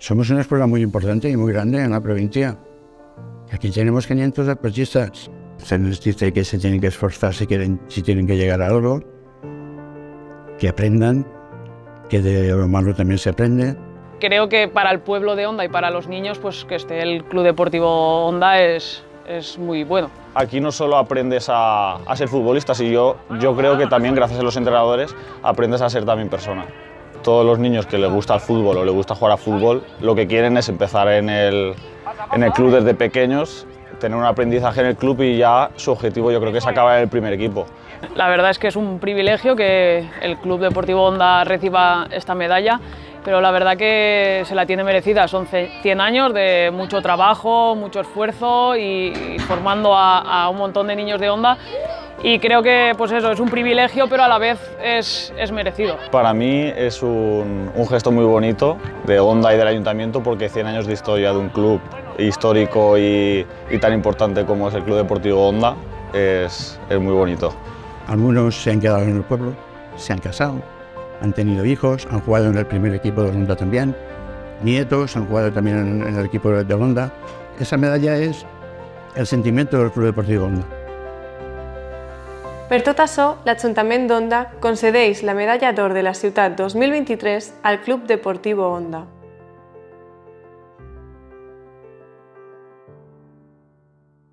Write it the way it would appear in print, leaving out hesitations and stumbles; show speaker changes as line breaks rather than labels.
Somos una escuela muy importante y muy grande en la provincia. Aquí tenemos 500 deportistas. Se les dice que se tienen que esforzar si tienen que llegar a algo, que aprendan, que de lo malo también se aprende.
Creo que para el pueblo de Onda y para los niños, pues que esté el Club Deportivo Onda es muy bueno.
Aquí no solo aprendes a ser futbolista, sino yo creo que también gracias a los entrenadores aprendes a ser también persona. Todos los niños que les gusta el fútbol o les gusta jugar a fútbol, lo que quieren es empezar en el club desde pequeños, tener un aprendizaje en el club y ya su objetivo yo creo que es acabar en el primer equipo.
La verdad es que es un privilegio que el Club Deportivo Onda reciba esta medalla, pero la verdad que se la tiene merecida. Son 100 años de mucho trabajo, mucho esfuerzo y formando a un montón de niños de Onda. Y creo que pues eso, es un privilegio, pero a la vez es merecido.
Para mí es un gesto muy bonito de Onda y del Ayuntamiento, porque 100 años de historia de un club histórico y tan importante como es el Club Deportivo Onda es muy bonito.
Algunos se han quedado en el pueblo, se han casado, han tenido hijos, han jugado en el primer equipo de Onda también, nietos han jugado también en el equipo de Onda. Esa medalla es el sentimiento del Club Deportivo Onda.
Per tot això, l'Ajuntament d'Onda concedeix la Medalla d'Or de la Ciutat 2023 al Club Deportivo Onda.